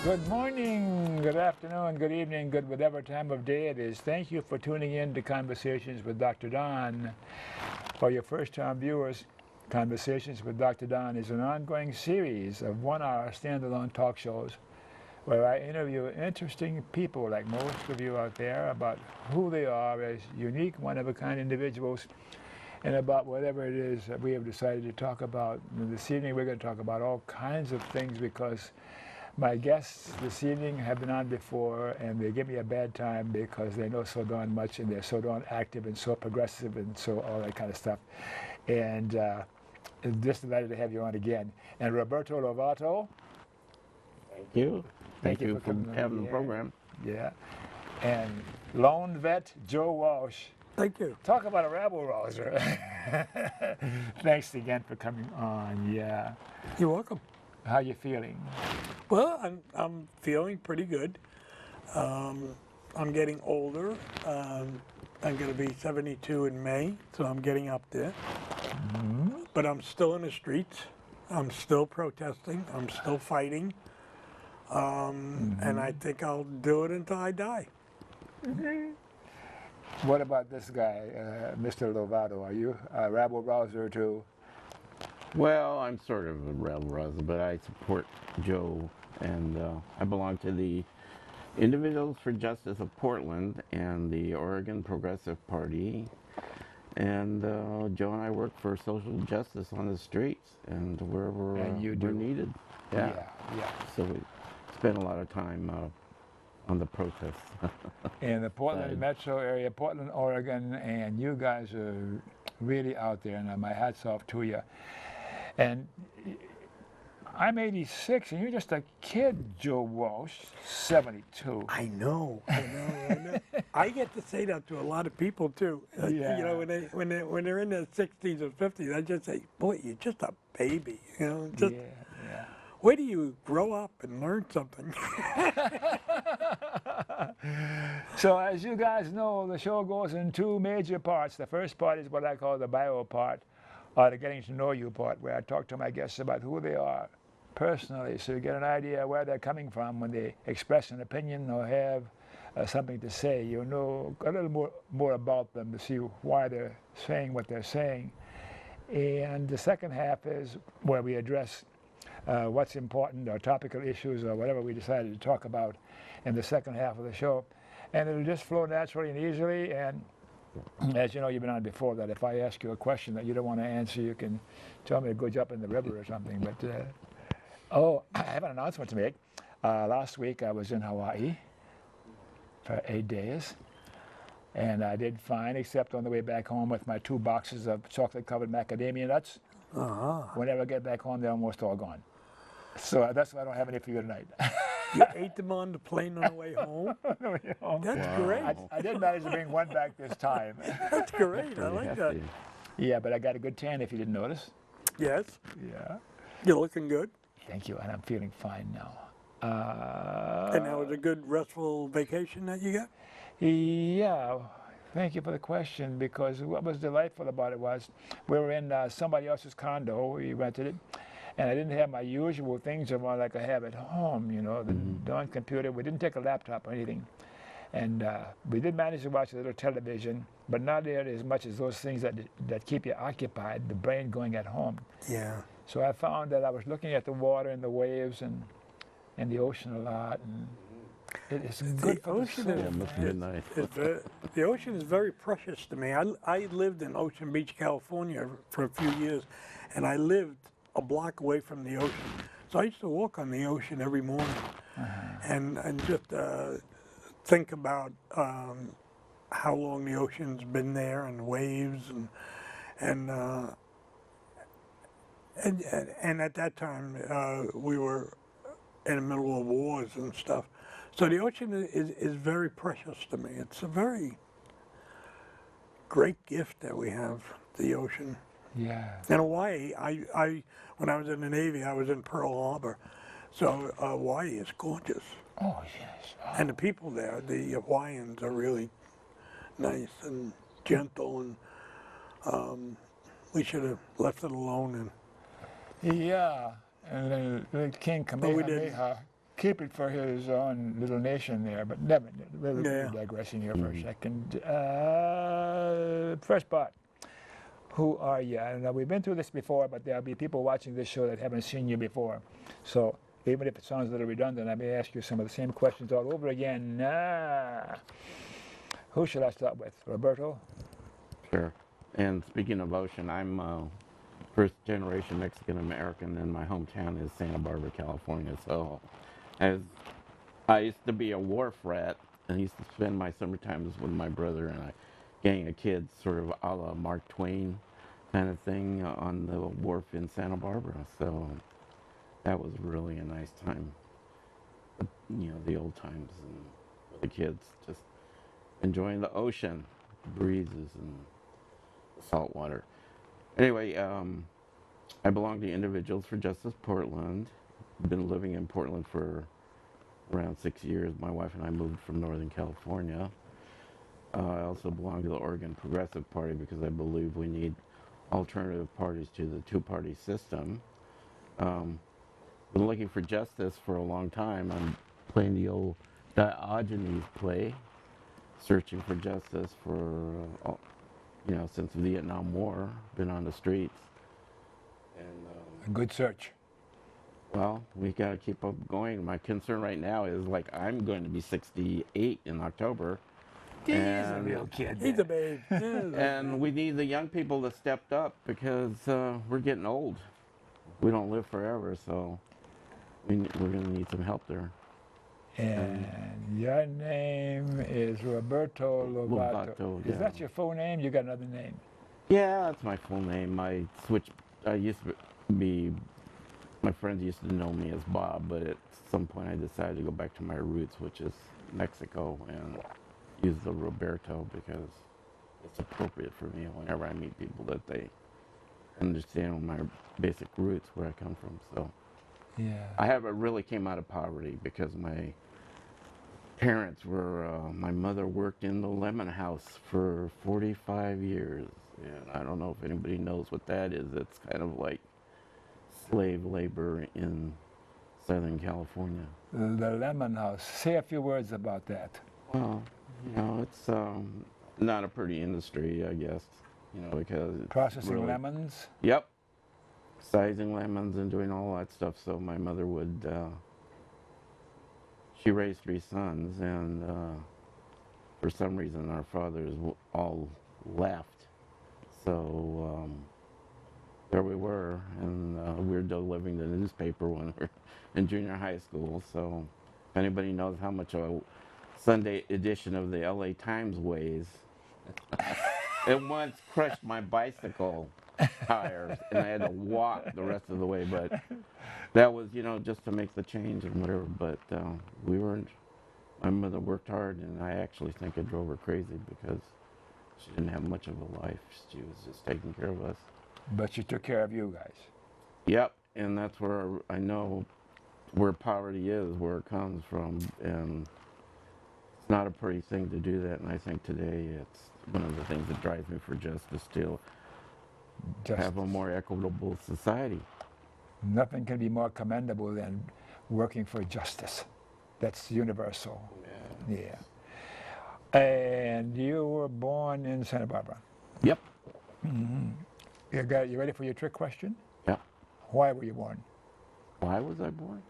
Good morning, good afternoon, good evening, good whatever time of day it is. Thank you for tuning in to Conversations with Dr. Don. For your first-time viewers, Conversations with Dr. Don is an ongoing series of one-hour standalone talk shows where I interview interesting people like most of you out there about who they are as unique, one-of-a-kind individuals and about whatever it is that we have decided to talk about. And this evening we're going to talk about all kinds of things because my guests this evening have been on before, and they give me a bad time because they know so darn much, and they're so darn active and so progressive and so all that kind of stuff. And just delighted to have you on again. And Roberto Lovato. Thank you. Thank you for having the program. Yeah. And Lone Vet Joe Walsh. Thank you. Talk about a rabble-rouser. Thanks again for coming on. Yeah. You're welcome. How you feeling? Well, I'm feeling pretty good. I'm getting older. I'm going to be 72 in May, so I'm getting up there. Mm-hmm. But I'm still in the streets. I'm still protesting. I'm still fighting. And I think I'll do it until I die. Mm-hmm. What about this guy, Mr. Lovato? Are you a rabble-rouser too? Well, I'm sort of a rebel-rouser, but I support Joe, and I belong to the Individuals for Justice of Portland and the Oregon Progressive Party. And Joe and I work for social justice on the streets and wherever we're needed. Yeah. So we spend a lot of time on the protests. In the Portland metro area, Portland, Oregon, and you guys are really out there, and my hat's off to you. And I'm 86, and you're just a kid, Joe Walsh, 72. I know. I get to say that to a lot of people too. Yeah. You know, when they're in their 60s or 50s, I just say, "Boy, you're just a baby." You know, just wait till you grow up and learn something. So, as you guys know, the show goes in two major parts. The first part is what I call the bio part, or the getting to know you part, where I talk to my guests about who they are personally, so you get an idea where they're coming from when they express an opinion or have something to say. You know a little more about them to see why they're saying what they're saying. And the second half is where we address what's important or topical issues or whatever we decided to talk about in the second half of the show. And it'll just flow naturally and easily. And as you know, you've been on before, that if I ask you a question that you don't want to answer, you can tell me to go jump in the river or something. But I have an announcement to make. Last week I was in Hawaii for 8 days, and I did fine, except on the way back home with my 2 boxes of chocolate-covered macadamia nuts. Whenever I get back home, they're almost all gone. So that's why I don't have any for you tonight. You ate them on the plane on the way home? That's great. I did manage to bring one back this time. That's great. I like that. Yeah, but I got a good tan if you didn't notice. Yes. Yeah. You're looking good. Thank you, and I'm feeling fine now. And that was a good restful vacation that you got? Yeah. Thank you for the question, because what was delightful about it was we were in somebody else's condo. We rented it. And I didn't have my usual things around like I have at home, you know, the darn computer. We didn't take a laptop or anything. And we did manage to watch a little television, but not nearly as much as those things that keep you occupied, the brain going at home. Yeah. So I found that I was looking at the water and the waves and the ocean a lot. And it's good for the soul. It must have been nice. The ocean is very precious to me. I lived in Ocean Beach, California for a few years, and I lived a block away from the ocean. So I used to walk on the ocean every morning and just think about how long the ocean's been there, and waves, and at that time we were in the middle of wars and stuff. So the ocean is very precious to me. It's a very great gift that we have, the ocean. Yeah. In Hawaii, I when I was in the Navy, I was in Pearl Harbor. So Hawaii is gorgeous. Oh, yes. Oh. And the people there, the Hawaiians, are really nice and gentle, and we should have left it alone. Yeah, and then King Kamehameha keep it for his own little nation there, but never. We're Yeah. digressing here for a second. First part. Who are you? I know we've been through this before, but there'll be people watching this show that haven't seen you before. So even if it sounds a little redundant, I may ask you some of the same questions all over again. Who should I start with? Roberto? Sure. And speaking of ocean, I'm first generation Mexican American, and my hometown is Santa Barbara, California. So, as I used to be a wharf rat, and used to spend my summer times with my brother and a gang of kids, sort of a la Mark Twain kind of thing, on the wharf in Santa Barbara. So that was really a nice time. You know, the old times and with the kids, just enjoying the ocean, breezes, and the salt water. Anyway, I belong to Individuals for Justice Portland. Been living in Portland for around 6 years. My wife and I moved from Northern California. I also belong to the Oregon Progressive Party because I believe we need alternative parties to the two-party system. Been looking for justice for a long time. I'm playing the old Diogenes play, searching for justice for, since the Vietnam War. Been on the streets. And A good search. well, we got to keep up going. My concern right now is, like, I'm going to be 68 in October. He's a real kid. He's a babe. And we need the young people to step up because we're getting old. We don't live forever, so we're going to need some help there. And your name is Roberto Lovato. Lovato, Is yeah. that your full name? You got another name? Yeah, that's my full name. I used to be, my friends used to know me as Bob, but at some point I decided to go back to my roots, which is Mexico, and use the Roberto because it's appropriate for me whenever I meet people that they understand my basic roots, where I come from. So Yeah. really came out of poverty because my parents were, my mother worked in the lemon house for 45 years. And I don't know if anybody knows what that is. It's kind of like slave labor in Southern California. The Lemon House. Say a few words about that. Well, it's not a pretty industry, I guess, because it's Processing really, lemons. Yep. Sizing lemons and doing all that stuff. So my mother would, she raised 3 sons, and for some reason our fathers all left. So there we were, and we were delivering the newspaper when we were in junior high school. So if anybody knows how much a Sunday edition of the LA Times weighs, it once crushed my bicycle tires, and I had to walk the rest of the way. But that was, just to make the change and whatever. But my mother worked hard, and I actually think it drove her crazy because she didn't have much of a life. She was just taking care of us. But she took care of you guys. Yep, and that's where I know where poverty is, where it comes from, and it's not a pretty thing to do that. And I think today it's one of the things that drives me for justice to have a more equitable society. Nothing can be more commendable than working for justice. That's universal. Yeah. And you were born in Santa Barbara. Yep. You ready for your trick question? Yeah. Why were you born? Why was I born?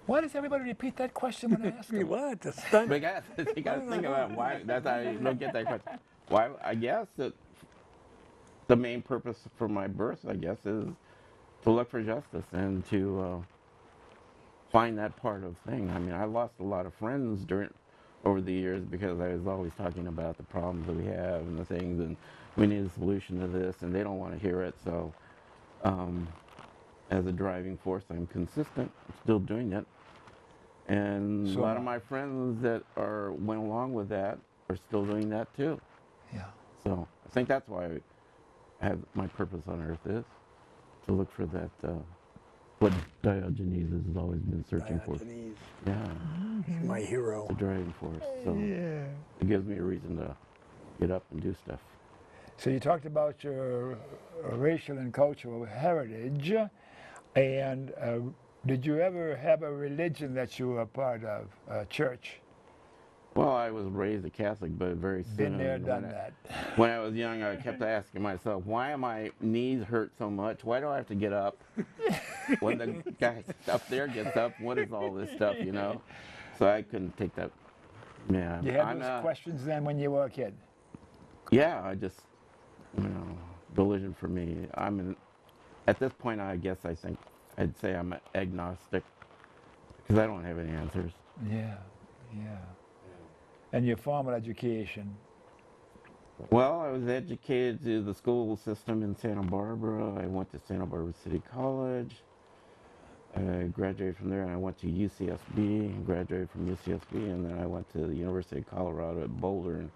Why does everybody repeat that question when I ask them? What? The stunt? But you got to think about why. That's how you don't get that question. Why? I guess that the main purpose for my birth, I guess, is to look for justice and to find that part of thing. I mean, I lost a lot of friends over the years because I was always talking about the problems that we have and the things, and we need a solution to this, and they don't want to hear it. So, as a driving force, I'm consistent, still doing it. And So a lot of my friends that went along with that are still doing that too. Yeah. So I think that's why my purpose on earth is to look for that, what Diogenes has always been searching for. Diogenes, Yeah, he's my hero. the driving force. So Yeah. it gives me a reason to get up and do stuff. So you talked about your racial and cultural heritage, and Did you ever have a religion that you were a part of, a church? Well, I was raised a Catholic, but very soon, Been there, done that. when I was young, I kept asking myself, why am my knees hurt so much? Why do I have to get up? When the guy up there gets up, what is all this stuff, you know? So I couldn't take that. Yeah, You had those questions then when you were a kid? yeah, I just, religion for me. At this point, I guess I'd say I'm agnostic because I don't have any answers. Yeah, yeah. And your formal education? Well, I was educated through the school system in Santa Barbara. I went to Santa Barbara City College. I graduated from there and I went to UCSB, graduated from UCSB, and then I went to the University of Colorado at Boulder and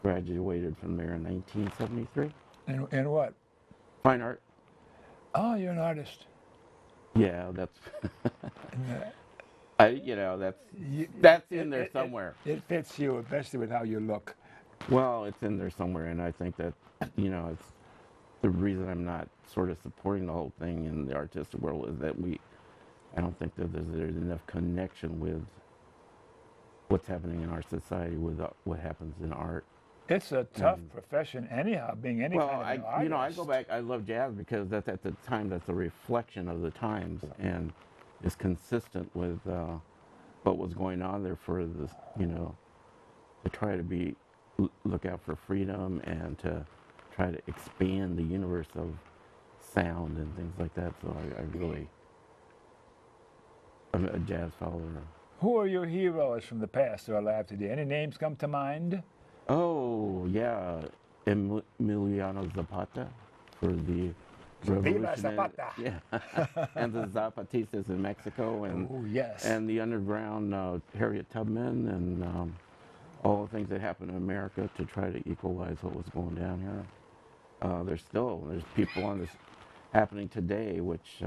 graduated from there in 1973. In what? Fine art. Oh, you're an artist. Yeah, that's, You- that's in there somewhere. It fits you, especially with how you look. Well, it's in there somewhere, and I think that, it's the reason I'm not sort of supporting the whole thing in the artistic world is that I don't think that there's enough connection with what's happening in our society with what happens in art. It's a tough profession anyhow, being any Well, kind of an artist. I go back, I love jazz because that's at the time, that's a reflection of the times and is consistent with what was going on there for this, to try to look out for freedom and to try to expand the universe of sound and things like that. So I'm a jazz follower. Who are your heroes from the past who are alive today? Any names come to mind? Oh, yeah. Emiliano Zapata for the Viva revolutionary. Zapata! Yeah. And the Zapatistas in Mexico and Oh, yes. and the underground Harriet Tubman and all the things that happened in America to try to equalize what was going down here. There's people on this happening today, which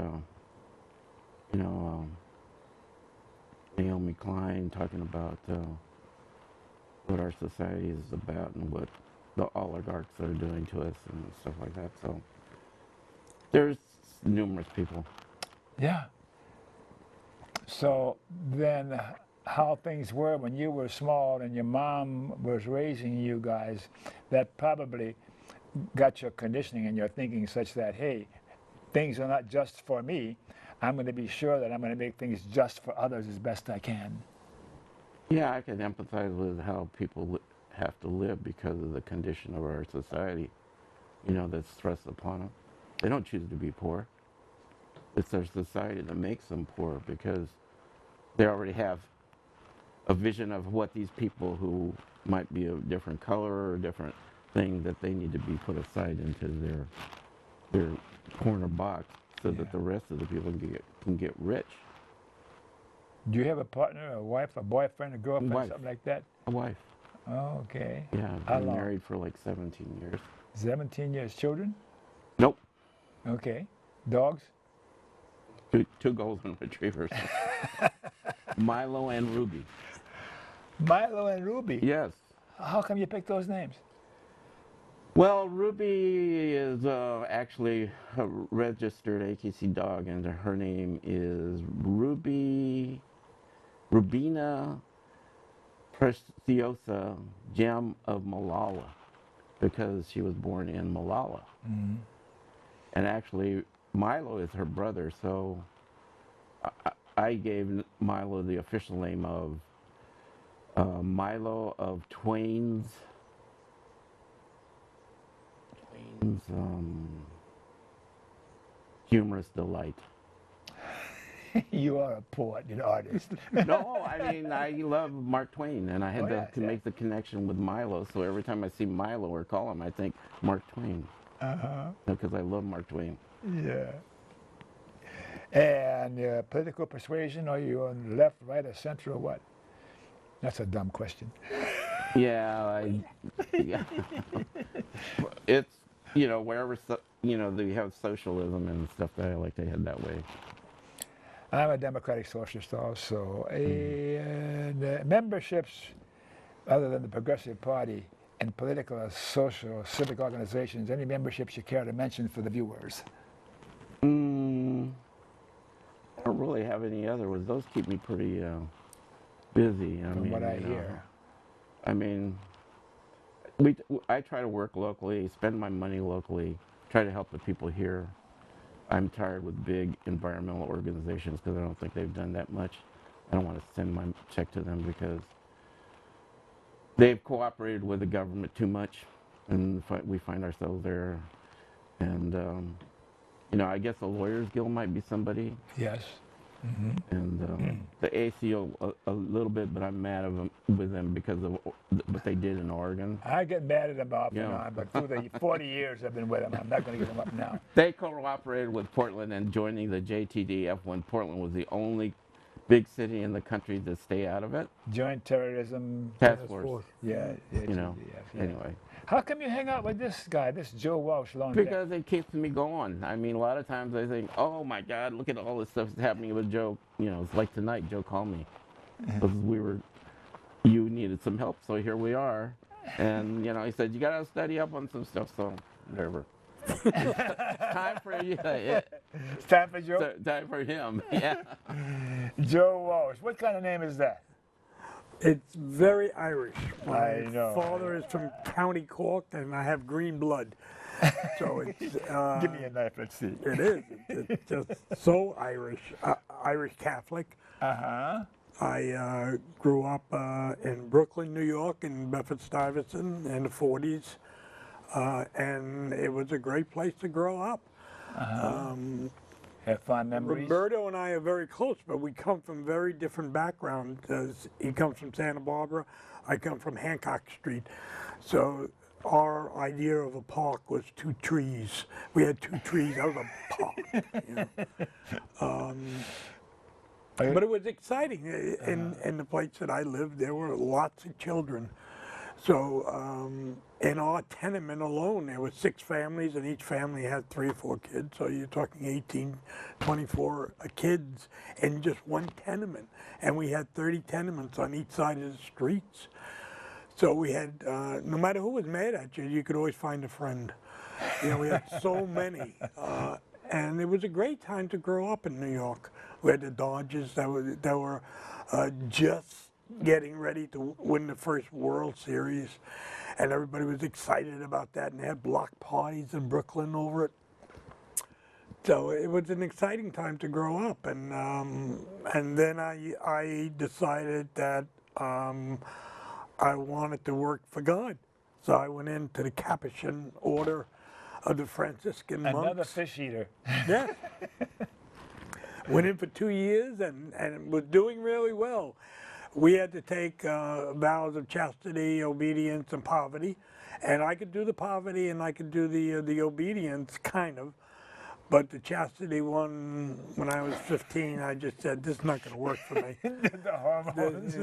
Naomi Klein talking about what our society is about and what the oligarchs are doing to us and stuff like that. So there's numerous people. Yeah. So then how things were when you were small and your mom was raising you guys, that probably got your conditioning and your thinking such that, hey, things are not just for me. I'm going to be sure that I'm going to make things just for others as best I can. Yeah, I can empathize with how people have to live because of the condition of our society, that's thrust upon them. They don't choose to be poor. It's their society that makes them poor because they already have a vision of what these people who might be a different color or a different thing that they need to be put aside into their corner box so that the rest of the people can get rich. Do you have a partner, a wife, a boyfriend, a girlfriend, Wife. something like that? A wife. Oh, okay. Yeah, How I've been long? married for like 17 years. 17 years. Children? Nope. Okay. Dogs? Two golden retrievers. Milo and Ruby. Milo and Ruby? Yes. How come you picked those names? Well, Ruby is actually a registered AKC dog, and her name is Rubina Preciosa Gem of Malala, because she was born in Malala. Mm-hmm. And actually, Milo is her brother, so I gave Milo the official name of Milo of Twain's humorous delight. You are a poet, an artist. No, I mean, I love Mark Twain, and I had to make the connection with Milo, so every time I see Milo or call him, I think Mark Twain. Uh-huh. Because I love Mark Twain. Yeah. And political persuasion, are you on the left, right, or center, or what? That's a dumb question. Yeah, it's, wherever, they have socialism and stuff that I like to head that way. I'm a democratic socialist also. And memberships, other than the Progressive Party, in political, social, civic organizations, any memberships you care to mention for the viewers? I don't really have any other ones. Those keep me pretty busy. From what I hear. I mean, I try to work locally, spend my money locally, try to help the people here. I'm tired with big environmental organizations because I don't think they've done that much. I don't want to send my check to them because they've cooperated with the government too much, and we find ourselves there. And I guess the Lawyers Guild might be somebody, Yes. and the ACO a little bit, but I'm mad with them because of what they did in Oregon. I get mad at them off and Yeah. on, but through the 40 years I've been with them, I'm not going to give them up now. They cooperated with Portland, and joining the JTDF when Portland was the only big city in the country to stay out of it. Joint Terrorism Task Force. Yeah, Yeah. Anyway. How come you hang out with this guy, this Joe Walsh, long day? Because it keeps me going. I mean, a lot of times I think, oh my God, look at all this stuff that's happening with Joe. It's like tonight, Joe called me. Because you needed some help, so here we are. And, he said, you got to study up on some stuff, so whatever. Time for you. Yeah. It's time for Joe? Time for him, yeah. Joe Walsh. What kind of name is that? It's very Irish. I My know. father is from County Cork, and I have green blood. So it's Give me a knife, let's see. it is. It's just so Irish. Irish Catholic. Uh-huh. I grew up in Brooklyn, New York, in Bedford-Stuyvesant in the 40s, and it was a great place to grow up. Have fond memories? Roberto and I are very close, but we come from very different backgrounds. He comes from Santa Barbara, I come from Hancock Street. So our idea of a park was 2 trees. We had 2 trees, that was a park. But it was exciting. In the place that I lived, there were lots of children. So in our tenement alone, there were 6 families, and each family had 3 or 4 kids. So you're talking 18, 24 kids in just one tenement. And we had 30 tenements on each side of the streets. So we had, no matter who was mad at you, you could always find a friend. We had so many. And it was a great time to grow up in New York. We had the Dodgers that were just getting ready to win the first World Series, and everybody was excited about that, and they had block parties in Brooklyn over it. So it was an exciting time to grow up, and then I decided that I wanted to work for God. So I went into the Capuchin order of the Franciscan monks. Another fish eater. Yeah. Went in for 2 years and was doing really well. We had to take vows of chastity, obedience, and poverty. And I could do the poverty and I could do the obedience, kind of. But the chastity one, when I was 15, I just said, this is not going to work for me. The hormones.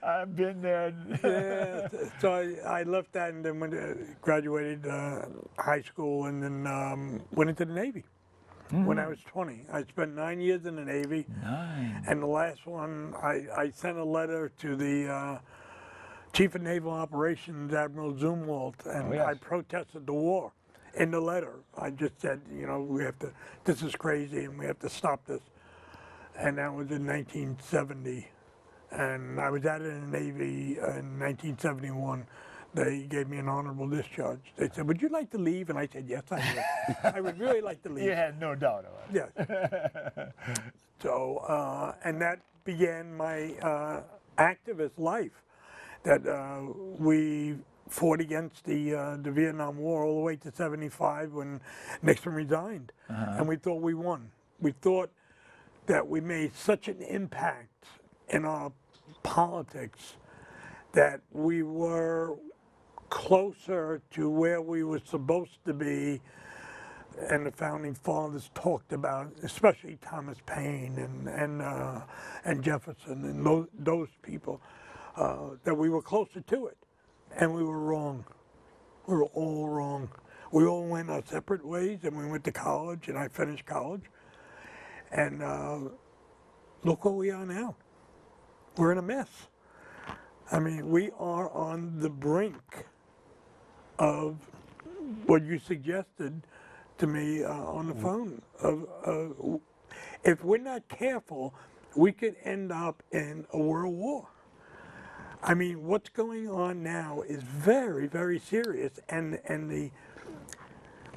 I've been there. Yeah, so I left that and then graduated high school and then went into the Navy. When I was 20. I spent 9 years in the Navy. 9. And the last one, I sent a letter to the Chief of Naval Operations, Admiral Zumwalt, and yes. I protested the war. In the letter, I just said, we have to, this is crazy and we have to stop this. And that was in 1970. And I was out in the Navy in 1971. They gave me an honorable discharge. They said, would you like to leave? And I said, yes, I would. I would really like to leave. You had no doubt of it. Yes. So, and that began my activist life, that we fought against the Vietnam War all the way to 75 when Nixon resigned. And we thought we won. We thought that we made such an impact in our politics that we were closer to where we were supposed to be, and the founding fathers talked about, especially Thomas Paine and Jefferson and those people, that we were closer to it, and we were wrong. We were all wrong. We all went our separate ways, and we went to college, and I finished college, and look where we are now. We're in a mess. I mean, we are on the brink of what you suggested to me on the phone. if we're not careful, we could end up in a world war. I mean, what's going on now is very, very serious, and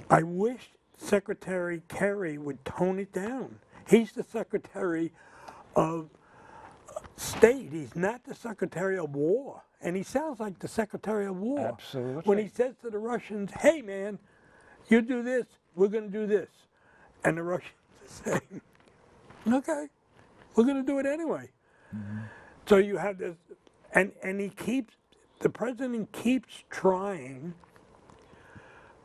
I wish Secretary Kerry would tone it down. He's the Secretary of State. He's not the Secretary of War, and he sounds like the Secretary of War. Absolutely. When he says to the Russians, "Hey, man, you do this, we're going to do this," and the Russians are saying, "Okay, we're going to do it anyway." So you have this, and the president keeps trying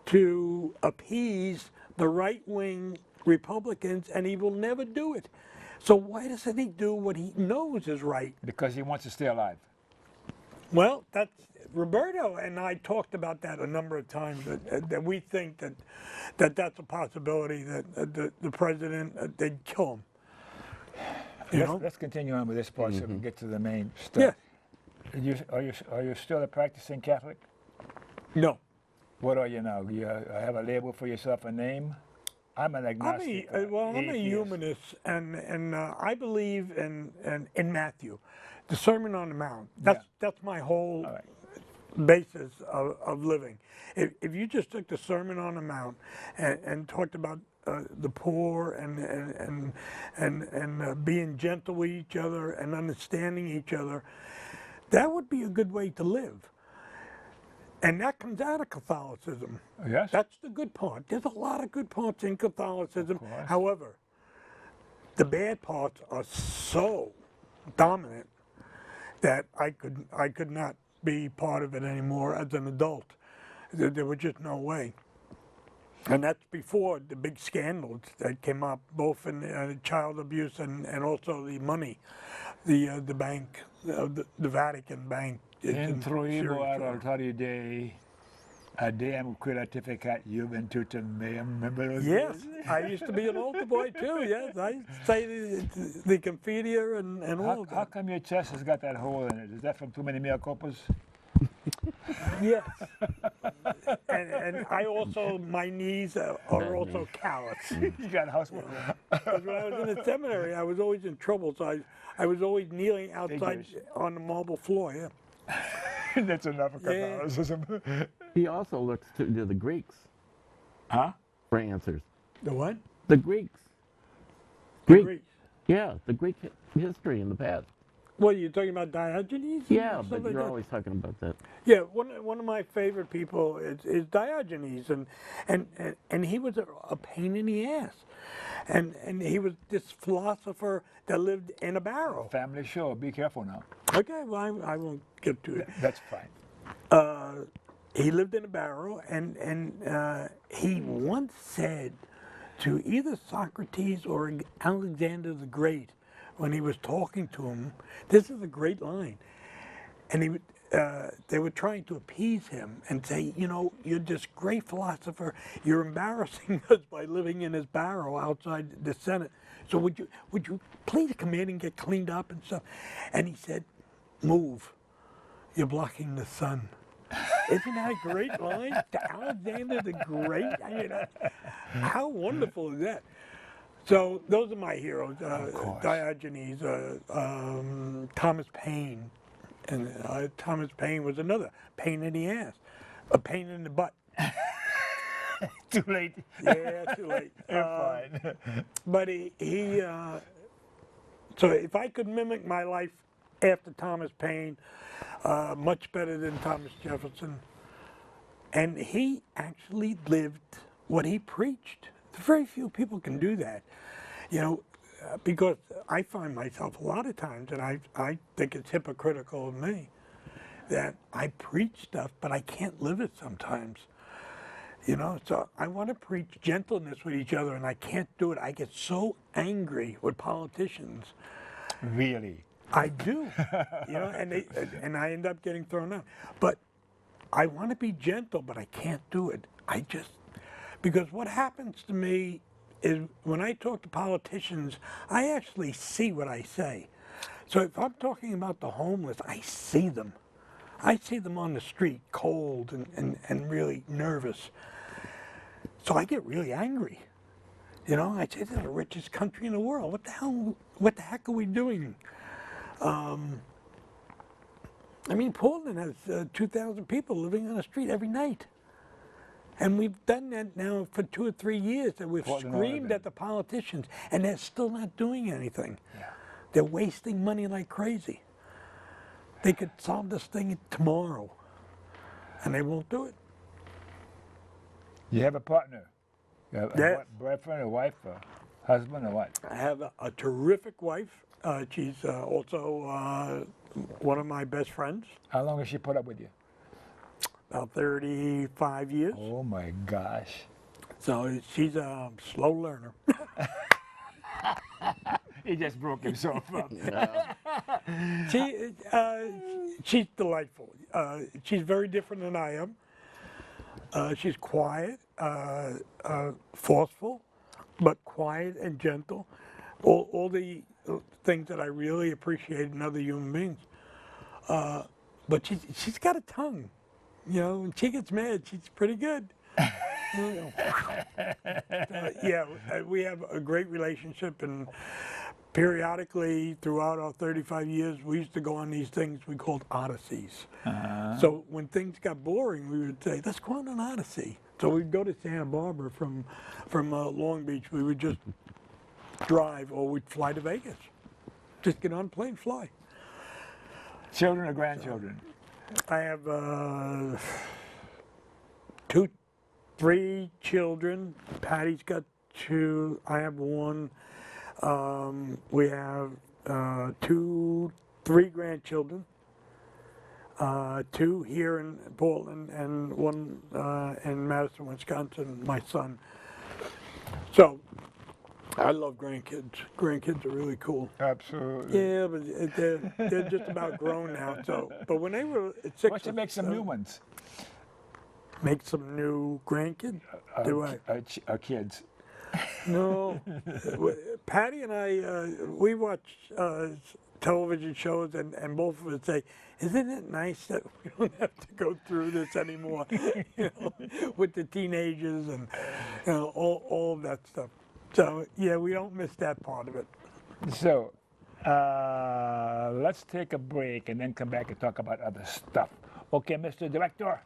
to appease the right-wing Republicans, and he will never do it. So why doesn't he do what he knows is right? Because he wants to stay alive. Well, that's Roberto and I talked about that a number of times. That we think that's a possibility that the president they'd kill him. Let's continue on with this part so we can get to the main stuff. Yeah. Are you still a practicing Catholic? No. What are you now? You have a label for yourself, a name? I'm an agnostic. I'm a humanist, and I believe in Matthew, the Sermon on the Mount. That's my whole basis of living. If you just took the Sermon on the Mount and talked about the poor and being gentle with each other and understanding each other, that would be a good way to live. And that comes out of Catholicism. Yes. That's the good part. There's a lot of good parts in Catholicism. However, the bad parts are so dominant that I could not be part of it anymore as an adult. There was just no way. And that's before the big scandals that came up, both in child abuse and also the money, the bank, the Vatican bank. Introibo ad altari Dei, adem quiratificat juventutem meum. Remember those Yes, days? I used to be an altar boy too. Yes, I used to say the Confidia and all of that. How come your chest has got that hole in it? Is that from too many mea culpas? Yes. and I also, my knees are also callous. You got houseball. Because when I was in the seminary, I was always in trouble, so I was always kneeling outside on the marble floor. Yeah. That's enough of Catholicism. He also looks to the Greeks. Huh? For answers. The what? The Greeks. The Greeks. Yeah, the Greek history in the past. What, you're talking about Diogenes? Yeah, but you're always talking about that. Yeah, one of my favorite people is Diogenes, and he was a pain in the ass. And he was this philosopher that lived in a barrel. Family show. Be careful now. Okay, well, I won't get to it. That's fine. He lived in a barrel, and he once said to either Socrates or Alexander the Great, when he was talking to him, this is a great line, and they were trying to appease him and say, you're this great philosopher, you're embarrassing us by living in this barrel outside the Senate, so would you please come in and get cleaned up and stuff? And he said, move, you're blocking the sun. Isn't that a great line? To Alexander the Great? I mean, how wonderful is that? So those are my heroes, Diogenes, Thomas Paine. And Thomas Paine was another pain in the ass, a pain in the butt. Too late. Yeah, too late. Fine. But so if I could mimic my life after Thomas Paine, much better than Thomas Jefferson. And he actually lived what he preached. Very few people can do that, because I find myself a lot of times, and I think it's hypocritical of me, that I preach stuff, but I can't live it sometimes. So I want to preach gentleness with each other, and I can't do it. I get so angry with politicians. Really? I do, and I end up getting thrown out. But I want to be gentle, but I can't do it. Because what happens to me is when I talk to politicians, I actually see what I say. So if I'm talking about the homeless, I see them. I see them on the street, cold and really nervous. So I get really angry. You know, I say they're the richest country in the world. What the heck are we doing? I mean, Portland has 2,000 people living on the street every night. And we've done that now for 2 or 3 years, and we've Portland, screamed Oregon. at the politicians, and they're still not doing anything. Yeah. They're wasting money like crazy. They could solve this thing tomorrow, and they won't do it. You have a partner? You have Yeah. a boyfriend, a wife, a husband, or what? I have a terrific wife. She's also one of my best friends, How long has she put up with you? about 35 years. Oh my gosh. So she's a slow learner. He just broke himself up. She's delightful. She's very different than I am. She's quiet, forceful, but quiet and gentle. All the things that I really appreciate in other human beings. But she's got a tongue. You know, when she gets mad, she's pretty good. Yeah, we have a great relationship, and periodically throughout our 35 years, we used to go on these things we called odysseys. So when things got boring, we would say, let's go on an odyssey. So we'd go to Santa Barbara from Long Beach. We would just drive, or we'd fly to Vegas. Just get on a plane, fly. Children or grandchildren? I have 3 children. Patty's got 2. I have 1. We have 3 grandchildren. 2 here in Portland and 1 in Madison, Wisconsin, my son. So I love grandkids. Grandkids are really cool. Absolutely. Yeah, but they're just about grown now. So, but when they were 6, Why don't you make some new ones? Make some new grandkids. Do I? Kids. No. Patty and I, we watch television shows, and both of us say, "Isn't it nice that we don't have to go through this anymore?" You know, with the teenagers and all of that stuff. So yeah, we don't miss that part of it. So, let's take a break and then come back and talk about other stuff. Okay, Mr. Director?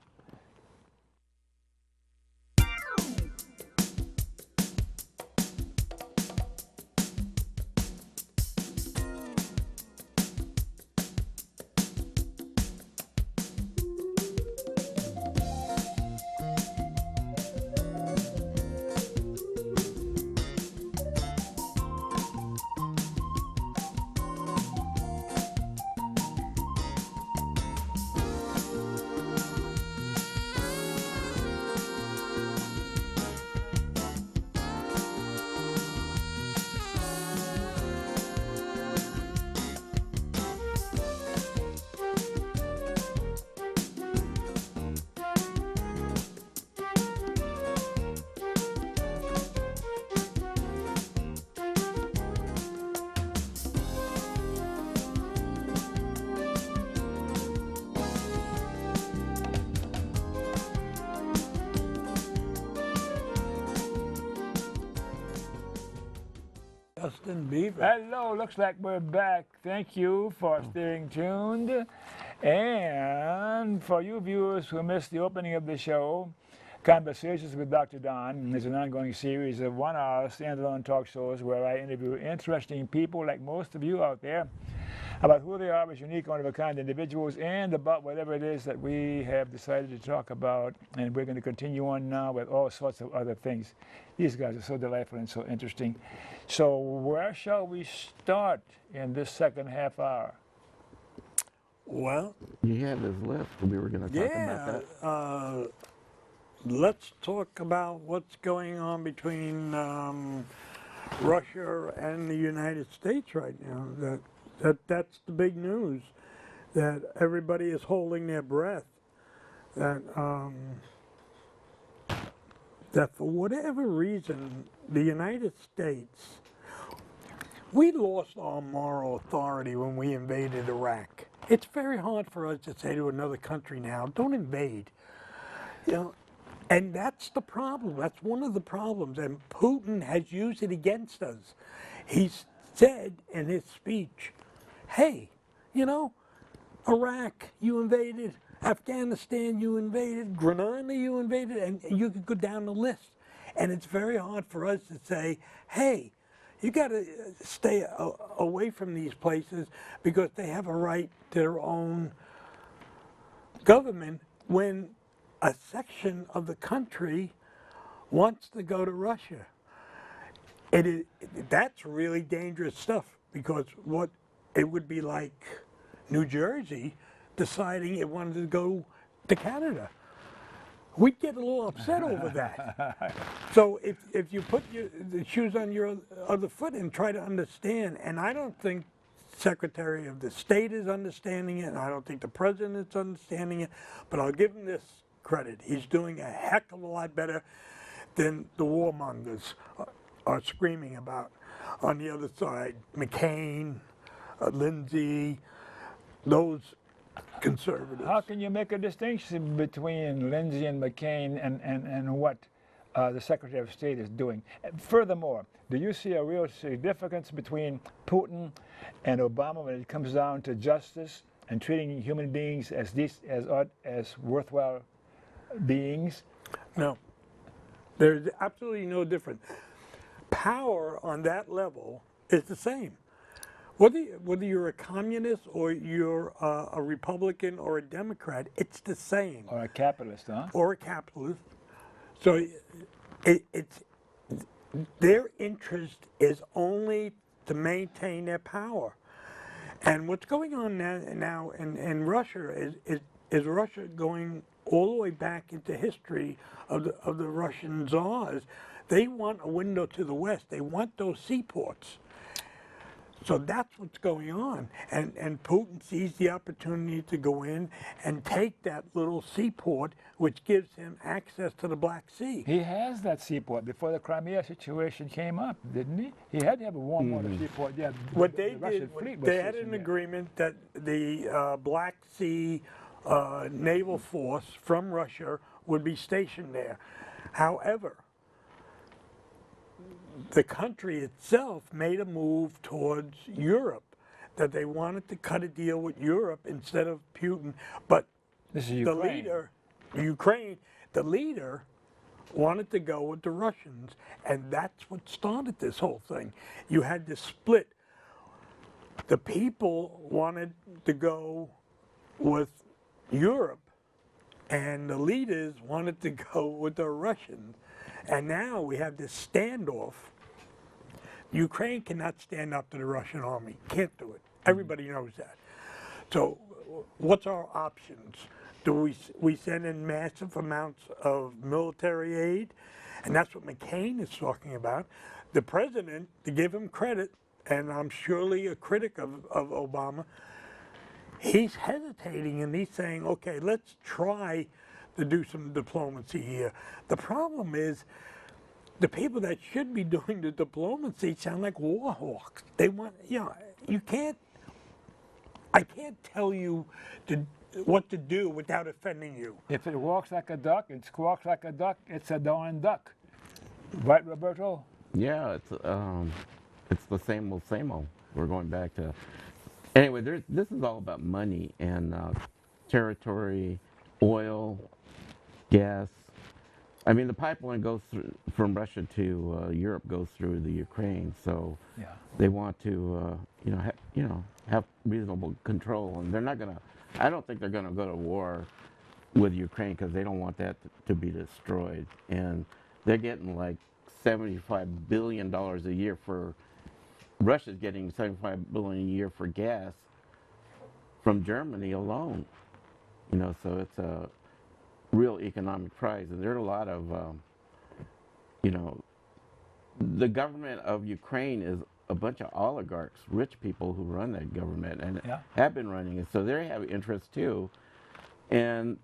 Justin Bieber. Hello, looks like we're back. Thank you for staying tuned. And for you viewers who missed the opening of the show, Conversations with Dr. Don is an ongoing series of 1-hour standalone talk shows where I interview interesting people like most of you out there about who they are as unique, one-of-a-kind individuals, and about whatever it is that we have decided to talk about. And we're going to continue on now with all sorts of other things. These guys are so delightful and so interesting. So where shall we start in this second half hour? Well, You had this list. We were going to talk about yeah. that. Let's talk about what's going on between Russia and the United States right now. That's the big news. That everybody is holding their breath. That for whatever reason, the United States, we lost our moral authority when we invaded Iraq. It's very hard for us to say to another country now, don't invade. You know, And that's the problem. That's one of the problems. And Putin has used it against us. He said in his speech, hey, you know, Iraq, you invaded. Afghanistan, you invaded. Grenada, you invaded. And you could go down the list. And it's very hard for us to say, hey, you got to stay away from these places because they have a right to their own government when a section of the country wants to go to Russia. That's really dangerous stuff because what it would be like New Jersey deciding it wanted to go to Canada. We'd get a little upset over that. So if you put the shoes on your other foot and try to understand, and I don't think Secretary of the State is understanding it, and I don't think the President is understanding it, but I'll give him this credit. He's doing a heck of a lot better than the warmongers are screaming about on the other side. McCain, Lindsay, those conservatives. How can you make a distinction between Lindsay and McCain and what the Secretary of State is doing? Furthermore, do you see a real significance between Putin and Obama when it comes down to justice and treating human beings as worthwhile beings? No. There's absolutely no difference. Power on that level is the same. Whether you're a communist or you're a Republican or a Democrat, it's the same. Or a capitalist, huh? Or a capitalist. So it's their interest is only to maintain their power. And what's going on now in Russia is Russia going all the way back into history of the Russian czars. They want a window to the west. They want those seaports. So that's what's going on. And Putin sees the opportunity to go in and take that little seaport, which gives him access to the Black Sea. He has that seaport before the Crimea situation came up, didn't he? He had to have a warm water seaport. Yeah, What they Russian did, fleet was they had stationed an there. agreement that the Black Sea naval force from Russia would be stationed there. However, the country itself made a move towards Europe, that they wanted to cut a deal with Europe instead of Putin. But This is the Ukraine. leader, Ukraine, the leader wanted to go with the Russians, and that's what started this whole thing. You had this split. The people wanted to go with Europe, and the leaders wanted to go with the Russians. And now we have this standoff. Ukraine cannot stand up to the Russian army. Can't do it. Everybody knows that. So what's our options? Do we send in massive amounts of military aid? And that's what McCain is talking about. The president, to give him credit, and I'm surely a critic of Obama, he's hesitating and he's saying, okay, let's try to do some diplomacy here. The problem is the people that should be doing the diplomacy sound like war hawks. They want, you can't, I can't tell you what to do without offending you. If it walks like a duck, it squawks like a duck, it's a darn duck. Right, Roberto? Yeah, it's the same old, same old. We're going back to. Anyway, this is all about money and territory, oil, gas. I mean, the pipeline goes through from Russia to Europe, goes through the Ukraine. So Yeah. they want to, have reasonable control, and they're not gonna. I don't think they're gonna go to war with Ukraine because they don't want that to be destroyed. And they're getting like $75 billion a year for. Russia's getting $75 billion a year for gas from Germany alone. So it's a real economic prize, and there are a lot of, the government of Ukraine is a bunch of oligarchs, rich people who run that government and have been running it. So they have interest too, and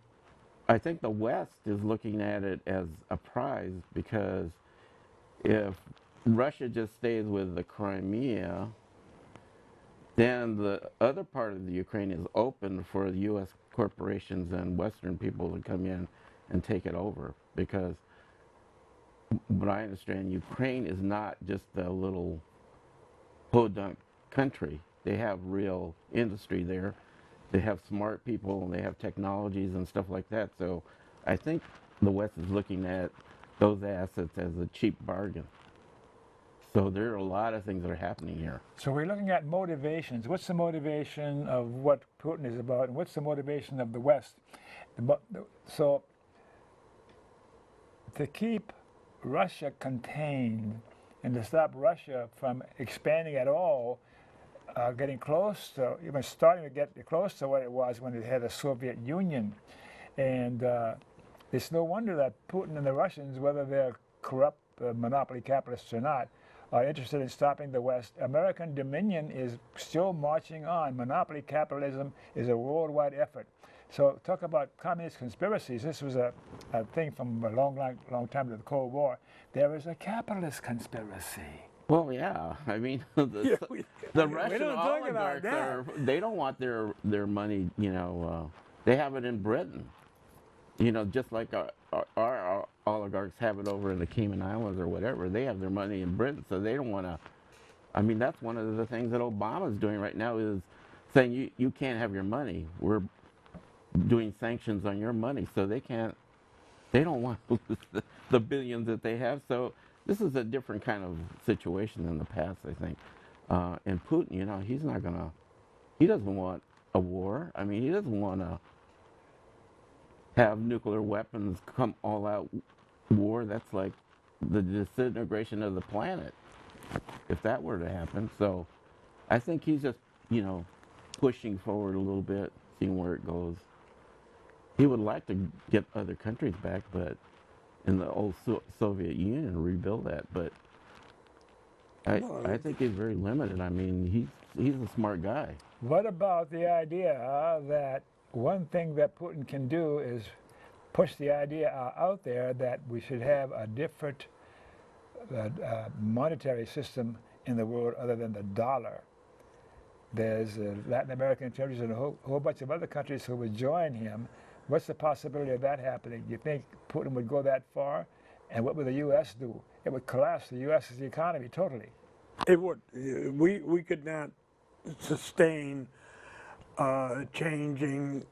I think the West is looking at it as a prize because if Russia just stays with the Crimea, then the other part of the Ukraine is open for the U.S. corporations and Western people to come in and take it over, because what I understand, Ukraine is not just a little podunk country. They have real industry there. They have smart people, and they have technologies and stuff like that. So I think the West is looking at those assets as a cheap bargain. So there are a lot of things that are happening here. So we're looking at motivations. What's the motivation of what Putin is about, and what's the motivation of the West? So to keep Russia contained and to stop Russia from expanding at all, getting close to, even starting to get close to what it was when it had a Soviet Union. And it's no wonder that Putin and the Russians, whether they're corrupt monopoly capitalists or not, are interested in stopping the West. American dominion is still marching on. Monopoly capitalism is a worldwide effort. So talk about communist conspiracies. This was a thing from a long time to the Cold War. There is a capitalist conspiracy. Well, yeah. I mean, the Russian oligarchs, they don't want their money, they have it in Britain. Just like our oligarchs have it over in the Cayman Islands or whatever. They have their money in Britain, so they don't want to. I mean, that's one of the things that Obama's doing right now, is saying you can't have your money. We're doing sanctions on your money, so they don't want the billions that they have. So this is a different kind of situation than the past, I think. And Putin, he doesn't want a war. I mean, he doesn't want to have nuclear weapons, come all-out war. That's like the disintegration of the planet, if that were to happen. So I think he's just, pushing forward a little bit, seeing where it goes. He would like to get other countries back, but in the old Soviet Union, rebuild that. But I think he's very limited. I mean, he's a smart guy. What about the idea that one thing that Putin can do is push the idea out there that we should have a different monetary system in the world other than the dollar? There's Latin American countries and a whole bunch of other countries who would join him. What's the possibility of that happening? Do you think Putin would go that far? And what would the U.S. do? It would collapse the U.S.'s economy totally. It would. We could not sustain changing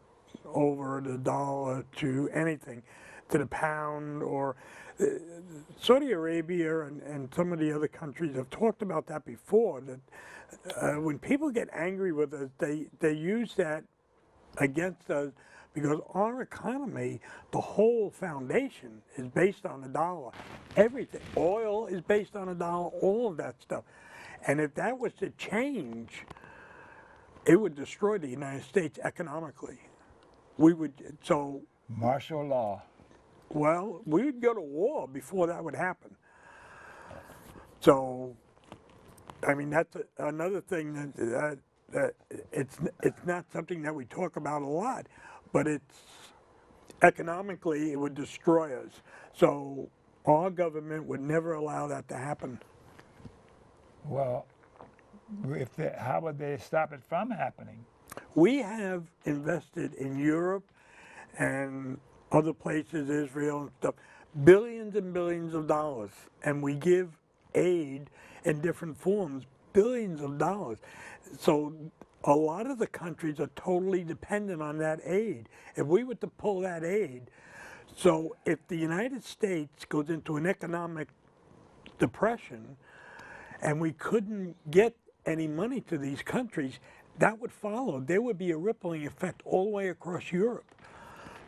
over the dollar to anything, to the pound, or Saudi Arabia and some of the other countries have talked about that before, that when people get angry with us, they use that against us, because our economy, the whole foundation is based on the dollar. Everything. Oil is based on a dollar, all of that stuff. And if that was to change, it would destroy the United States economically. Martial law. Well, we would go to war before that would happen. So, I mean, that's another thing that it's not something that we talk about a lot, but it's economically it would destroy us. So our government would never allow that to happen. Well, how would they stop it from happening? We have invested in Europe and other places, Israel and stuff, billions and billions of dollars, and we give aid in different forms, billions of dollars. So a lot of the countries are totally dependent on that aid. If we were to pull that aid, so if the United States goes into an economic depression and we couldn't get any money to these countries, that would follow. There would be a rippling effect all the way across Europe.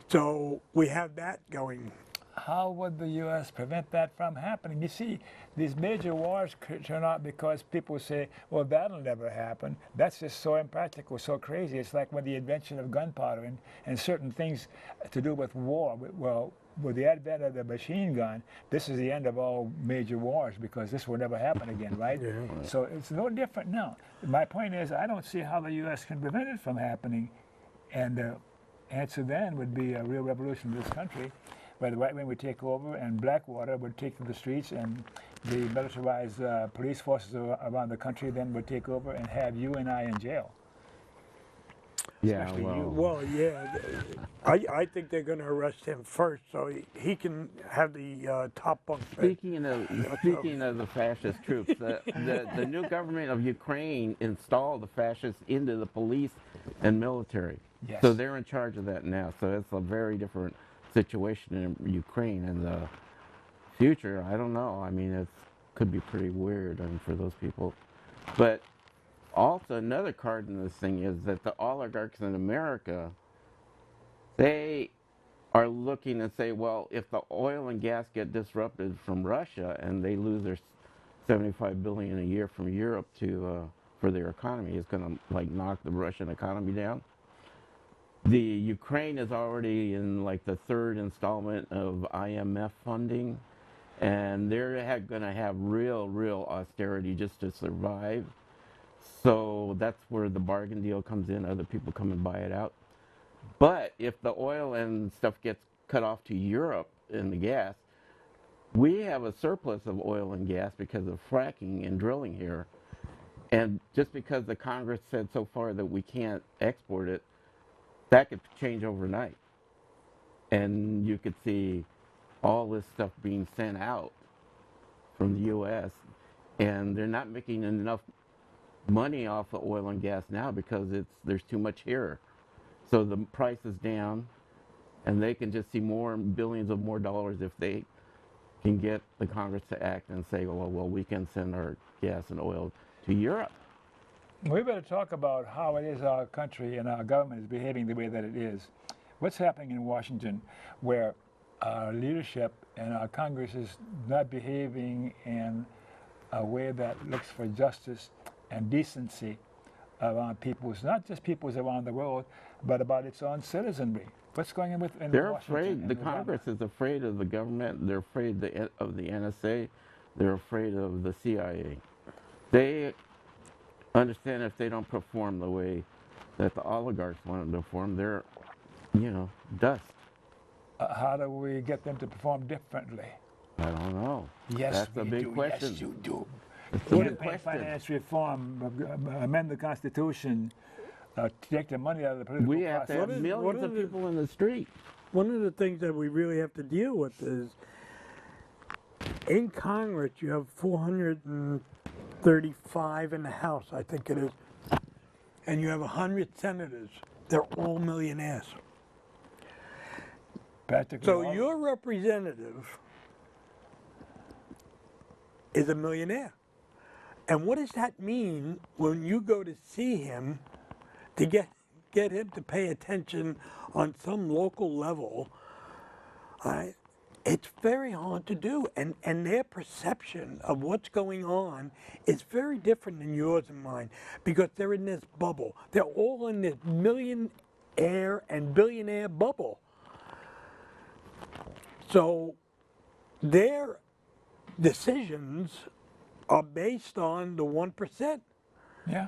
So we have that going. How would the U.S. prevent that from happening? You see, these major wars turn out because people say, well, that'll never happen. That's just so impractical, so crazy. It's like when the invention of gunpowder and certain things to do with war. Well, with the advent of the machine gun, this is the end of all major wars, because this will never happen again, right? Yeah. So it's no different now. My point is, I don't see how the U.S. can prevent it from happening. And the answer then would be a real revolution in this country, where the right wing would take over and Blackwater would take to the streets, and the militarized police forces around the country then would take over and have you and I in jail. Yeah, especially well, you. Well, yeah, I think they're going to arrest him first so he can have the top bunk bed. Speaking of the fascist troops, the new government of Ukraine installed the fascists into the police and military. Yes. So they're in charge of that now. So it's a very different situation in Ukraine. In the future, I don't know. I mean, it could be pretty weird, I mean, for those people. But also another card in this thing is that the oligarchs in America, they are looking and say, well, if the oil and gas get disrupted from Russia and they lose their 75 billion a year from Europe to for their economy, it's going to like knock the Russian economy down. The Ukraine is already in like the third installment of IMF funding, and they're going to have real austerity just to survive. So that's where the bargain deal comes in. Other people come and buy it out. But if the oil and stuff gets cut off to Europe and the gas, we have a surplus of oil and gas because of fracking and drilling here. And just because the Congress said so far that we can't export it, that could change overnight. And you could see all this stuff being sent out from the U.S. And they're not making enough money off the oil and gas now because there's too much here. So the price is down, and they can just see more billions of more dollars if they can get the Congress to act and say, well, we can send our gas and oil to Europe. We better talk about how it is our country and our government is behaving the way that it is. What's happening in Washington where our leadership and our Congress is not behaving in a way that looks for justice and decency around peoples, not just peoples around the world, but about its own citizenry. What's going on in They're Washington? afraid. The Congress is afraid of the government. They're afraid of the NSA. They're afraid of the CIA. They understand if they don't perform the way that the oligarchs want them to perform, they're, dust. How do we get them to perform differently? I don't know. Yes, That's a we big do. question. Yes, you do. It's a big Campaign question. finance reform, amend the Constitution, take the money out of the political We have to process. have millions of people in the street. One of the things that we really have to deal with is in Congress you have 435 in the House, I think it is, and you have 100 senators. They're all millionaires. Practically So all. your representative is a millionaire. And what does that mean when you go to see him to get him to pay attention on some local level? It's very hard to do. And their perception of what's going on is very different than yours and mine because they're in this bubble. They're all in this millionaire and billionaire bubble. So their decisions are based on the 1%. Yeah.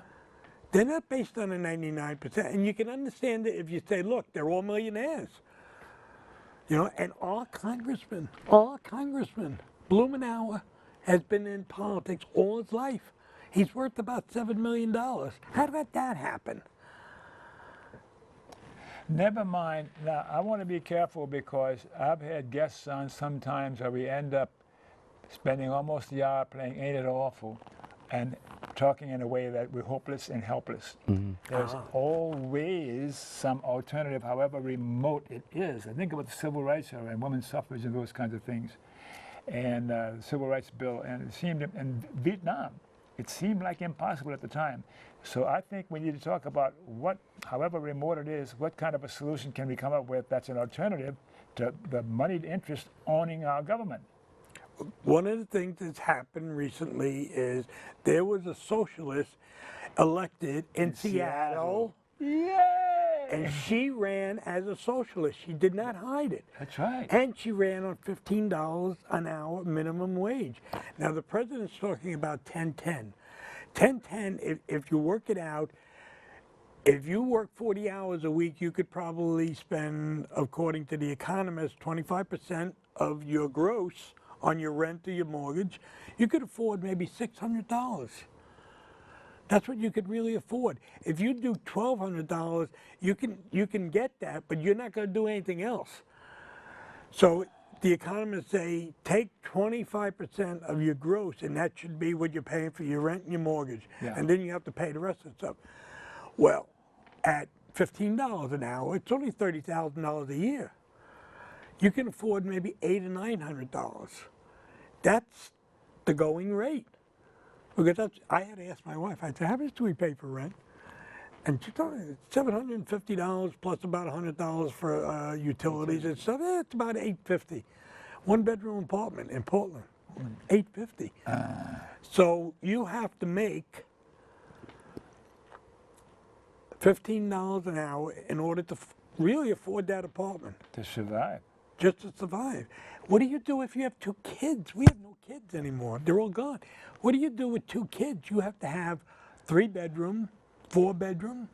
They're not based on the 99%. And you can understand it if you say, look, they're all millionaires. And our congressman, Blumenauer has been in politics all his life. He's worth about $7 million. How did that happen? Never mind. Now, I want to be careful because I've had guests on sometimes where we end up spending almost the hour playing Ain't It Awful and talking in a way that we're hopeless and helpless. Mm-hmm. There's always some alternative, however remote it is. I think about the civil rights era and women's suffrage and those kinds of things, and the civil rights bill, and it seemed in Vietnam, it seemed like impossible at the time. So I think we need to talk about what, however remote it is, what kind of a solution can we come up with that's an alternative to the moneyed interest owning our government. One of the things that's happened recently is there was a socialist elected in Seattle. Yay! And she ran as a socialist. She did not hide it. That's right. And she ran on $15 an hour minimum wage. Now the president's talking about 10-10. 10-10, if you work it out, if you work 40 hours a week, you could probably spend, according to The Economist, 25% of your gross on your rent or your mortgage. You could afford maybe $600. That's what you could really afford. If you do $1,200, you can get that, but you're not going to do anything else. So the economists say take 25% of your gross, and that should be what you're paying for your rent and your mortgage, and then you have to pay the rest of the stuff. Well, at $15 an hour, it's only $30,000 a year. You can afford maybe $800 or $900. That's the going rate. Because I had to ask my wife, I said, how much do we pay for rent? And she told me $750 plus about $100 for utilities and stuff. It's about $850. One bedroom apartment in Portland, $850. So you have to make $15 an hour in order to really afford that apartment. To survive. Just to survive. What do you do if you have 2 kids? We have no kids anymore. They're all gone. What do you do with 2 kids? You have to have 3-bedroom, 4-bedroom.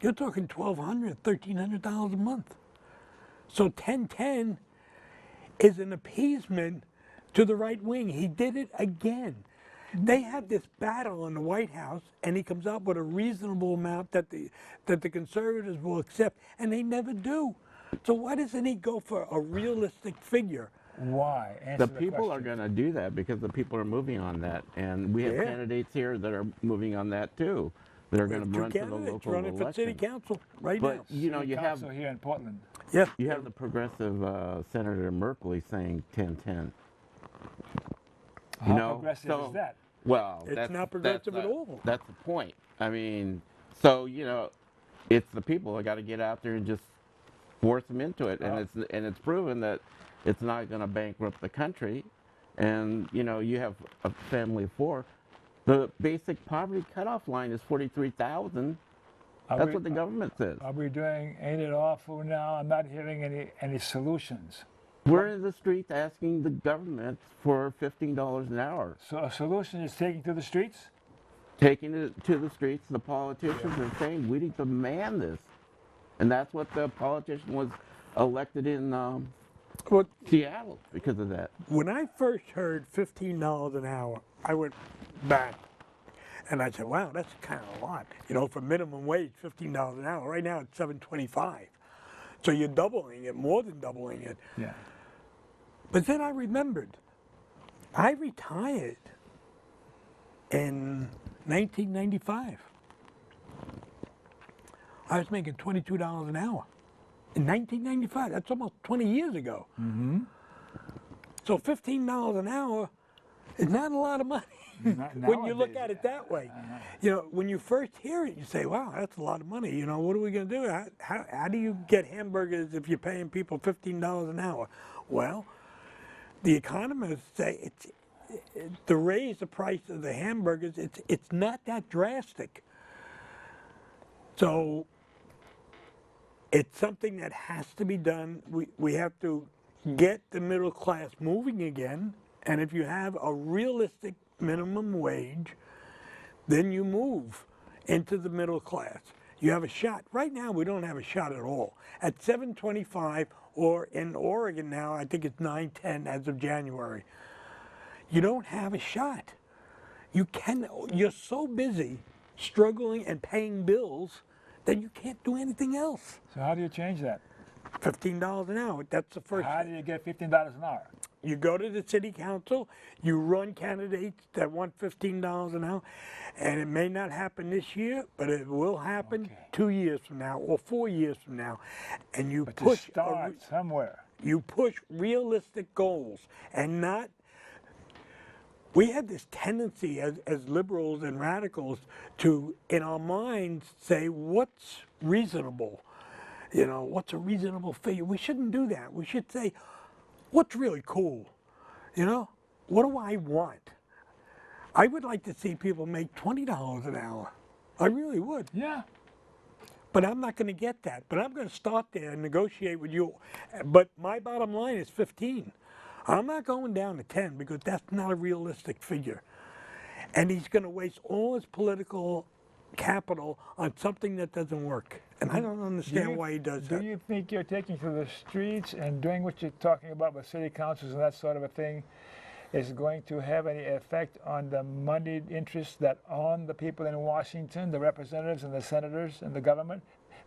You're talking $1,200, $1,300 a month. So 1010 is an appeasement to the right wing. He did it again. They have this battle in the White House, and he comes up with a reasonable amount that the conservatives will accept, and they never do. So why doesn't he go for a realistic figure? Why? The people are going to do that because the people are moving on that, and we have Yeah. candidates here that are moving on that too. That are going to run for the local running for city election. council right But now. you know, you have Council here in Portland. Yes. you have the progressive Senator Merkley saying 10-10. How know, progressive so- is that? Well, It's that's not progressive that's, at all. That's the point. I mean, so you know, it's the people that got to get out there and just force them into it, and it's proven that it's not going to bankrupt the country. And you know, you have a family of 4. The basic poverty cutoff line is 43,000. That's what the government says. Are we doing Ain't It Awful now? I'm not hearing any solutions. We're in the streets asking the government for $15 an hour. So a solution is taking to the streets? Taking it to the streets, the politicians are saying we need to demand this. And that's what the politician was elected in Well, Seattle because of that. when I first heard $15 an hour, I went back. And I said, wow, that's kind of a lot. You know, for minimum wage, $15 an hour. Right now it's $7.25. So you're doubling it, more than doubling it. Yeah. But then I remembered, I retired in 1995. I was making $22 an hour. In 1995, that's almost 20 years ago. Mm-hmm. So $15 an hour is not a lot of money when you look at it that way. You know, when you first hear it, you say, wow, that's a lot of money. You know, what are we going to do? How do you get hamburgers if you're paying people $15 an hour? Well, the economists say to raise the price of the hamburgers, it's not that drastic. So it's something that has to be done. We have to get the middle class moving again. And if you have a realistic minimum wage, then you move into the middle class. You have a shot. Right now, we don't have a shot at all. At $7.25, or in Oregon now, I think it's $9.10 as of January. You don't have a shot. You're so busy struggling and paying bills that you can't do anything else. So how do you change that? $15 an hour, that's the first. How do you get $15 an hour? You go to the city council, you run candidates that want $15 an hour, and it may not happen this year, but it will happen 2 years from now or 4 years from now. And you But push to start somewhere. You push realistic goals and not. We have this tendency as liberals and radicals to, in our minds, say what's reasonable. You know, what's a reasonable figure? We shouldn't do that. We should say, what's really cool? You know, what do I want? I would like to see people make $20 an hour. I really would. Yeah. But I'm not going to get that. But I'm going to start there and negotiate with you. But my bottom line is 15. I'm not going down to 10 because that's not a realistic figure. And he's going to waste all his political capital on something that doesn't work. And I don't understand why he does that. Do you think you're taking to the streets and doing what you're talking about with city councils and that sort of a thing is going to have any effect on the moneyed interests that own the people in Washington, the representatives and the senators and the government?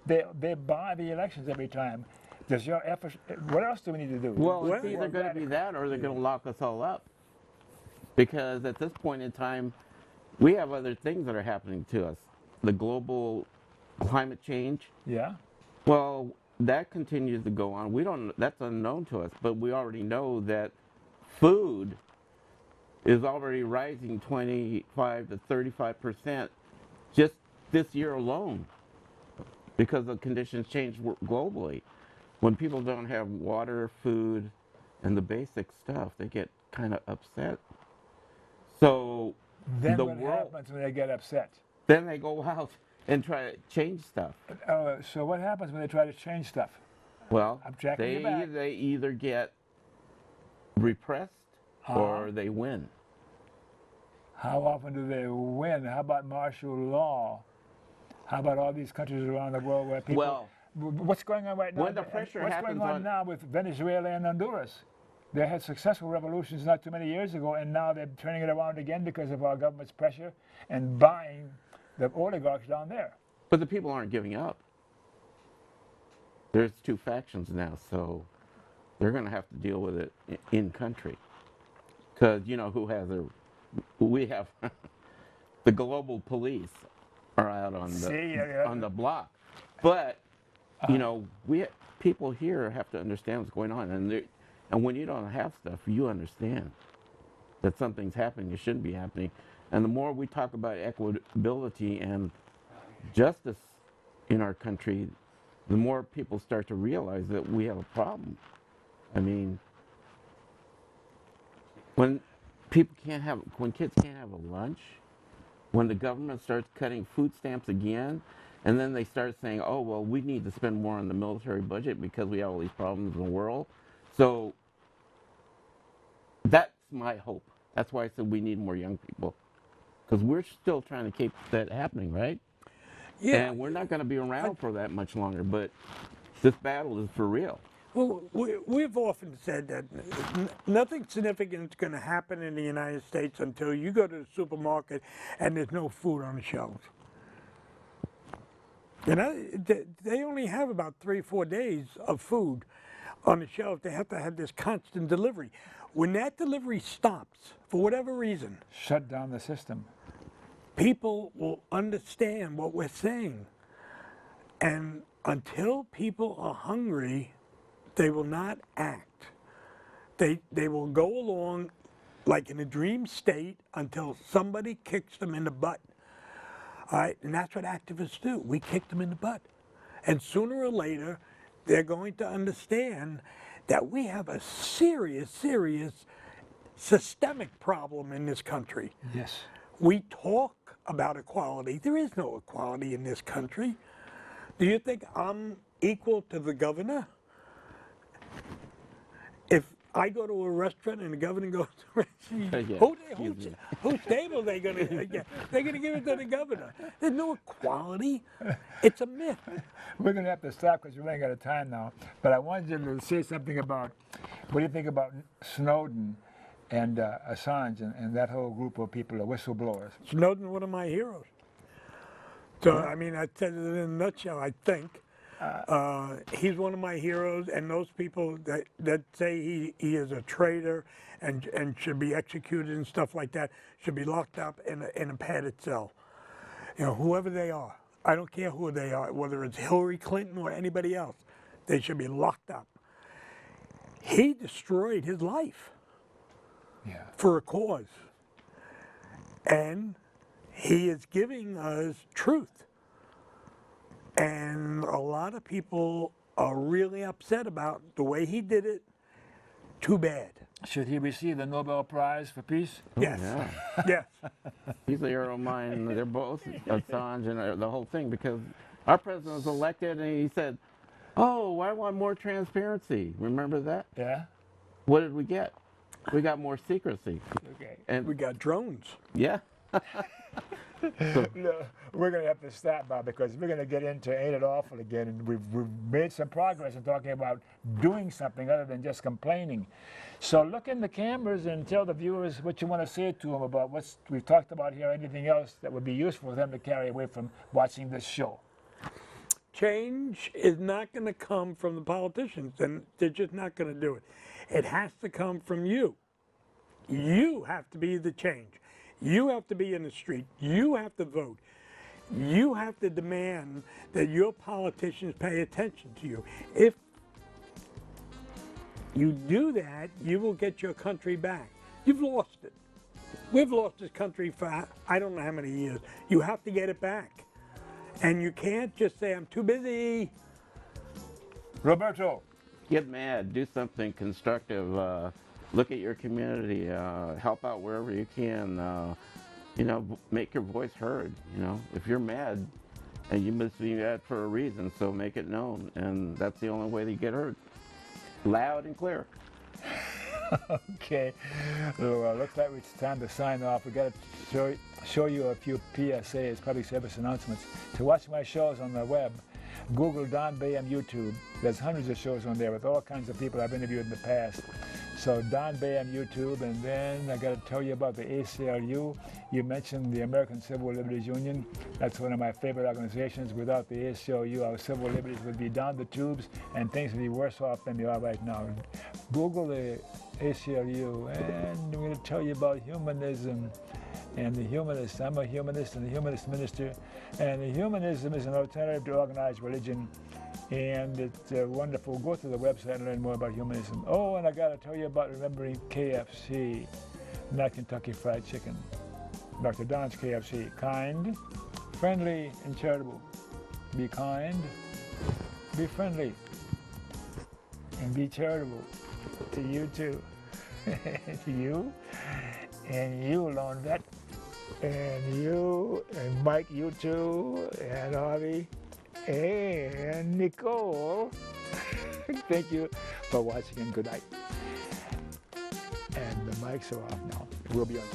They buy the elections every time. Does your effort? What else do we need to do? Well, it's either going to be that or they're going to lock us all up. Because at this point in time, we have other things that are happening to us. The global climate change. Yeah. Well, that continues to go on. We don't. That's unknown to us, but we already know that food is already rising 25 to 35% just this year alone because the conditions change globally. When people don't have water, food, and the basic stuff, they get kind of upset. So Then the what world, happens when they get upset? then they go out and try to change stuff. So what happens when they try to change stuff? Well, I'm tracking you back. they either get repressed or they win. How often do they win? How about martial law? How about all these countries around the world where people? Well, what's going on right now? when the pressure what's happens going on now with Venezuela and Honduras? They had successful revolutions not too many years ago, and now they're turning it around again because of our government's pressure and buying the oligarchs down there. but the people aren't giving up. There's two factions now, so they're going to have to deal with it in country. Because you know who has we have the global police are out on the block, but you know people here have to understand what's going on, and when you don't have stuff, you understand that something's happening. It shouldn't be happening, and the more we talk about equitability and justice in our country, the more people start to realize that we have a problem. I mean, when kids can't have a lunch, when the government starts cutting food stamps again, and then they start saying, oh, well, we need to spend more on the military budget because we have all these problems in the world. So that's my hope. That's why I said we need more young people. Because we're still trying to keep that happening, right? Yeah. And we're not going to be around for that much longer, but this battle is for real. Well, we've often said that nothing significant is going to happen in the United States until you go to the supermarket and there's no food on the shelves. You know, they only have about 3 or 4 days of food on the shelf. They have to have this constant delivery. When that delivery stops, for whatever reason, Shut down the system. people will understand what we're saying. And until people are hungry, they will not act. They will go along like in a dream state until somebody kicks them in the butt. All right, and that's what activists do. We kick them in the butt. And sooner or later, they're going to understand that we have a serious, serious systemic problem in this country. Yes. We talk about equality. There is no equality in this country. Do you think I'm equal to the governor? If I go to a restaurant and the governor goes to a restaurant, whose table are they going to get? They're going to give it to the governor. There's no equality. It's a myth. We're going to have to stop because we're running out of time now. But I wanted you to say something about what do you think about Snowden and Assange and that whole group of people, the whistleblowers? Snowden's one of my heroes. So, I mean, I said it in a nutshell, I think. He's one of my heroes, and those people that say he is a traitor and should be executed and stuff like that should be locked up in a padded cell. You know, whoever they are. I don't care who they are, whether it's Hillary Clinton or anybody else. They should be locked up. He destroyed his life for a cause. And he is giving us truth. And a lot of people are really upset about the way he did it. Too bad. Should he receive the Nobel Prize for Peace? Yes. Yeah. Yes. He's a hero of mine. They're both Assange and the whole thing, because our president was elected and he said, oh, I want more transparency. Remember that? Yeah. What did we get? We got more secrecy. Okay. And We got drones. yeah. No, we're going to have to stop now because we're going to get into Ain't It Awful again, and we've made some progress in talking about doing something other than just complaining. So look in the cameras and tell the viewers what you want to say to them about what we've talked about here, anything else that would be useful for them to carry away from watching this show. Change is not going to come from the politicians, and they're just not going to do it. It has to come from you. You have to be the change. You have to be in the street. You have to vote. You have to demand that your politicians pay attention to you. If you do that, you will get your country back. You've lost it. We've lost this country for I don't know how many years. You have to get it back. And you can't just say, I'm too busy. Roberto. Get mad, do something constructive, look at your community, help out wherever you can, you know, make your voice heard. You know, if you're mad, and you must be mad for a reason, so make it known, and that's the only way to get heard. Loud and clear. Okay, well, looks like it's time to sign off. We got to show you a few PSAs, public service announcements. To watch my shows on the web, Google Don Baham YouTube. There's hundreds of shows on there with all kinds of people I've interviewed in the past. So Don Baham YouTube, and then I got to tell you about the ACLU. You mentioned the American Civil Liberties Union. That's one of my favorite organizations. Without the ACLU, our civil liberties would be down the tubes, and things would be worse off than they are right now. Google the ACLU, and we're going to tell you about humanism and the humanists. I'm a humanist and a humanist minister, and the humanism is an alternative to organized religion, and it's wonderful. Go to the website and learn more about humanism. Oh, and I got to tell you about remembering KFC, not Kentucky Fried Chicken. Dr. Don's KFC. Kind, friendly, and charitable. Be kind, be friendly, and be charitable. To you too. To you, and you, Lone Vet, and you, and Mike, you too, and Harvey, and Nicole. Thank you for watching, and good night. And the mics are off now. We'll be on.